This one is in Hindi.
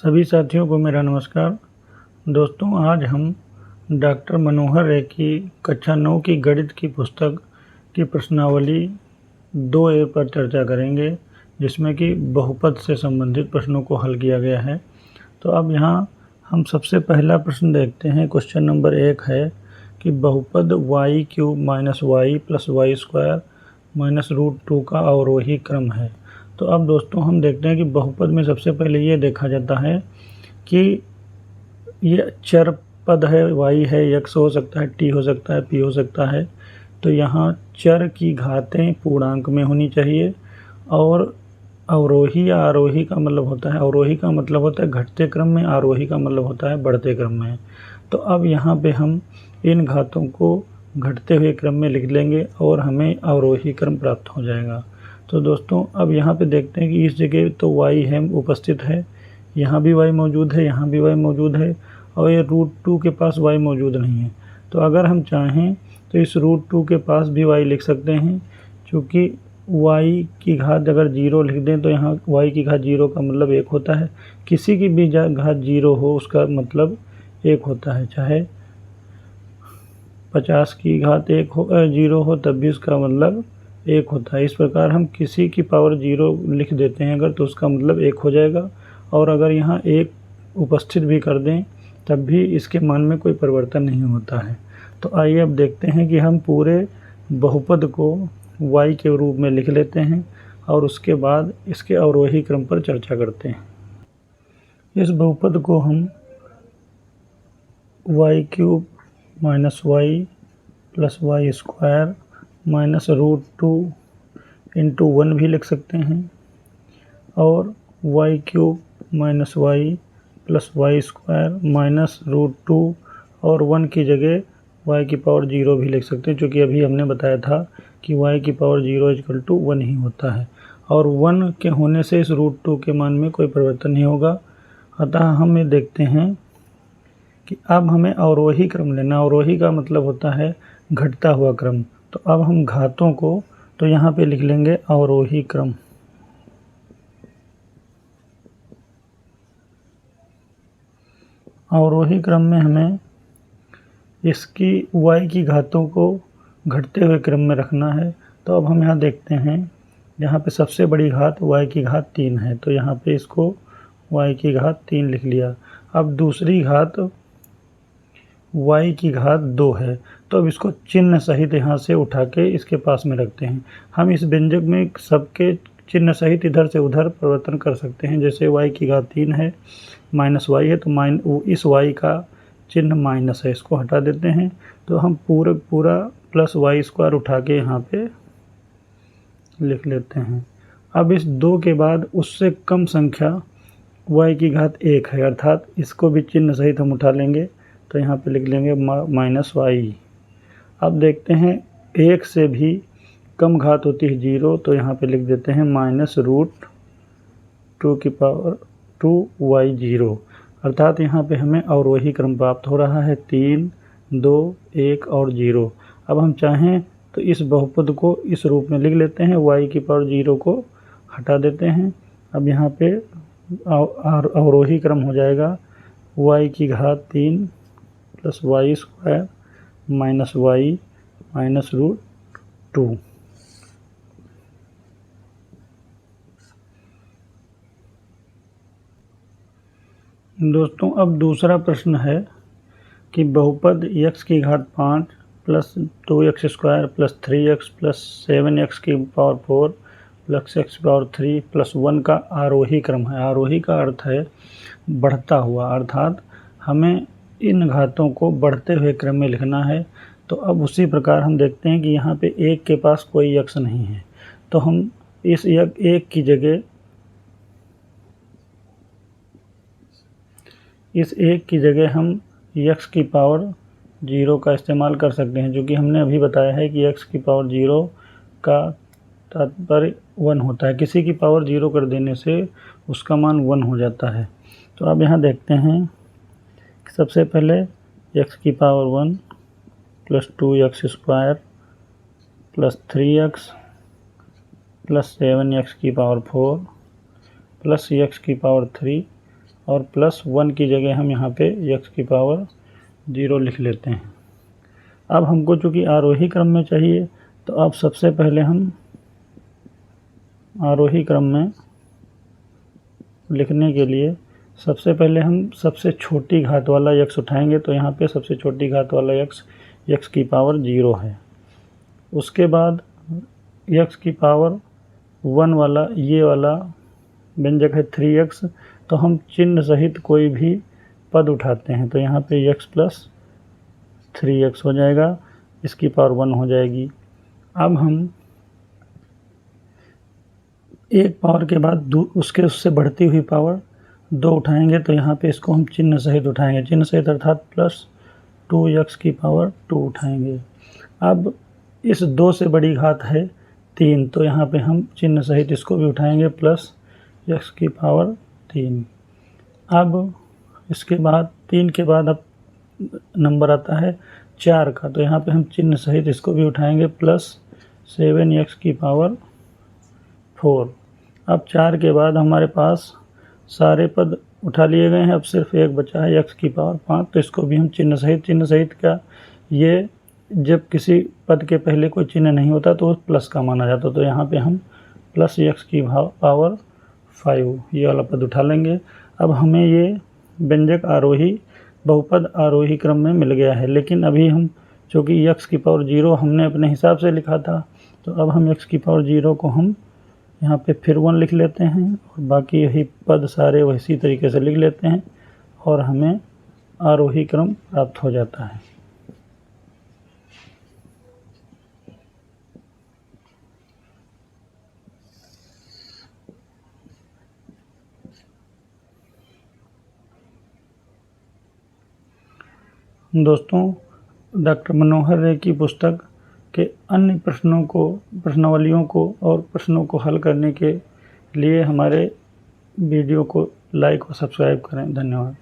सभी साथियों को मेरा नमस्कार। दोस्तों, आज हम डॉक्टर मनोहर रे की कक्षा 9 की गणित की पुस्तक की प्रश्नावली 2A पर चर्चा करेंगे, जिसमें कि बहुपद से संबंधित प्रश्नों को हल किया गया है। तो अब यहाँ हम सबसे पहला प्रश्न देखते हैं। क्वेश्चन नंबर 1 है कि बहुपद y³ - y + y² - √2 का अवरोही क्रम है। तो अब दोस्तों हम देखते हैं कि बहुपद में सबसे पहले ये देखा जाता है कि ये चर पद है, y है, x हो सकता है, t हो सकता है, p हो सकता है। तो यहाँ चर की घातें पूर्णांक में होनी चाहिए। और अवरोही या आरोही का मतलब होता है, अवरोही का मतलब होता है घटते क्रम में, आरोही का मतलब होता है बढ़ते क्रम में। तो अब यहाँ पे हम इन घातों को घटते हुए क्रम में लिख लेंगे और हमें अवरोही क्रम प्राप्त हो जाएगा। तो दोस्तों अब यहाँ पे देखते हैं कि इस जगह तो y है उपस्थित है, यहाँ भी y मौजूद है, यहाँ भी y मौजूद है, और ये √2 के पास y मौजूद नहीं है। तो अगर हम चाहें तो इस √2 के पास भी y लिख सकते हैं, क्योंकि y की घात अगर 0 लिख दें तो यहाँ y की घात 0 का मतलब 1 होता है। किसी की भी घात 0 हो उसका मतलब 1 होता है, चाहे 50 की घात 0 हो तब भी उसका मतलब 1 होता है। इस प्रकार हम किसी की पावर 0 लिख देते हैं अगर, तो उसका मतलब 1 हो जाएगा। और अगर यहाँ 1 उपस्थित भी कर दें तब भी इसके मान में कोई परिवर्तन नहीं होता है। तो आइए अब देखते हैं कि हम पूरे बहुपद को y के रूप में लिख लेते हैं और उसके बाद इसके अवरोही क्रम पर चर्चा करते हैं। इस बहुपद को हम y³ - y + y² - √2 × 1 भी लिख सकते हैं, और y³ - y + y² - √2 और 1 की जगह y⁴ भी लिख सकते हैं, क्योंकि अभी हमने बताया था कि y⁴ 0 = 1 ही होता है। और 1 के होने से इस √2 के मान में कोई परिवर्तन नहीं होगा। अतः हम ये देखते हैं कि अब हमें अवरोही क्रम लेना। अवरोही का मतलब होता है घटता हुआ क्रम। तो अब हम घातों को तो यहाँ पे लिख लेंगे अवरोही क्रम। अवरोही क्रम में हमें इसकी y की घातों को घटते हुए क्रम में रखना है। तो अब हम यहाँ देखते हैं, यहाँ पे सबसे बड़ी घात y की घात 3 है, तो यहाँ पे इसको y की घात 3 लिख लिया। अब दूसरी घात y की घात 2 है, तो अब इसको चिन्ह सहित यहाँ से उठा के इसके पास में रखते हैं। हम इस व्यंजक में सबके चिन्ह सहित इधर से उधर परिवर्तन कर सकते हैं। जैसे y की घात 3 है, -y है, तो इस y का चिन्ह माइनस है, इसको हटा देते हैं। तो हम पूरा +y² उठा के यहाँ पे लिख लेते हैं। अब इस 2 के बाद उससे कम संख्या y की घात 1 है, अर्थात इसको भी चिन्ह सहित हम उठा लेंगे। तो यहाँ पे लिख लेंगे -y। अब देखते हैं 1 से भी कम घात होती है 0, तो यहाँ पे लिख देते हैं -√2y0, अर्थात यहाँ पे हमें अवरोही क्रम प्राप्त हो रहा है 3, 2, 1 और 0। अब हम चाहें तो इस बहुपद को इस रूप में लिख लेते हैं, y⁴ को हटा देते हैं। अब यहाँ पे अवरोही क्रम हो जाएगा y की घात 3 + y² - y - √2। दोस्तों अब दूसरा प्रश्न है कि बहुपद x की घात 5 + 2x² + 3x + 7x⁴ + x⁴ 1 का आरोही क्रम है। आरोही का अर्थ है बढ़ता हुआ, अर्थात हमें इन घातों को बढ़ते हुए क्रम में लिखना है। तो अब उसी प्रकार हम देखते हैं कि यहाँ पे 1 के पास कोई x नहीं है, तो हम इस 1 की जगह हम x⁴ 0 का इस्तेमाल कर सकते हैं, जो कि हमने अभी बताया है कि x⁴ 0 का तात्पर्य 1 होता है। किसी की पावर 0 कर देने से उसका मान 1 हो जाता है। तो अब यहाँ देखते हैं, सबसे पहले x⁴ 1 + 2x² + 3x + 7x⁴ + x⁴ और +1 की जगह हम यहाँ पे x की पावर 0 लिख लेते हैं। अब हमको चूँकि आरोही क्रम में चाहिए, तो अब सबसे पहले हम आरोही क्रम में लिखने के लिए सबसे पहले हम सबसे छोटी घात वाला x उठाएंगे। तो यहाँ पे सबसे छोटी घात वाला x की पावर 0 है। उसके बाद x की पावर 1 वाला ये वाला व्यंजक है 3x, तो हम चिन्ह सहित कोई भी पद उठाते हैं। तो यहाँ पे x प्लस 3x हो जाएगा, इसकी पावर 1 हो जाएगी। अब हम एक पावर के बाद उससे बढ़ती हुई पावर 2 उठाएंगे। तो यहाँ पे इसको हम चिन्ह सहित उठाएंगे, चिन्ह सहित अर्थात +2x की पावर 2 उठाएंगे। अब इस 2 से बड़ी घात है 3, तो यहाँ पे हम चिन्ह सहित इसको भी उठाएंगे +x की पावर 3। अब इसके बाद 3 के बाद अब नंबर आता है 4 का, तो यहाँ पे हम चिन्ह सहित इसको भी उठाएंगे +7x की पावर 4। अब 4 के बाद हमारे पास सारे पद उठा लिए गए हैं, अब सिर्फ एक बचा है x की पावर 5। तो इसको भी हम चिन्ह सहित क्या, ये जब किसी पद के पहले कोई चिन्ह नहीं होता तो प्लस का माना जाता। तो यहाँ पे हम +x की पावर 5 ये वाला पद उठा लेंगे। अब हमें ये व्यंजक आरोही बहुपद आरोही क्रम में मिल गया है, लेकिन अभी हम चूँकि x की पावर 0 हमने अपने हिसाब से लिखा था, तो अब हम x की पावर 0 को हम यहाँ पे फिर 1 लिख लेते हैं और बाकी यही पद सारे वैसी तरीके से लिख लेते हैं और हमें आरोही क्रम प्राप्त हो जाता है। दोस्तों, डॉक्टर मनोहर रे की पुस्तक के अन्य प्रश्नावलियों को और प्रश्नों को हल करने के लिए हमारे वीडियो को लाइक और सब्सक्राइब करें। धन्यवाद।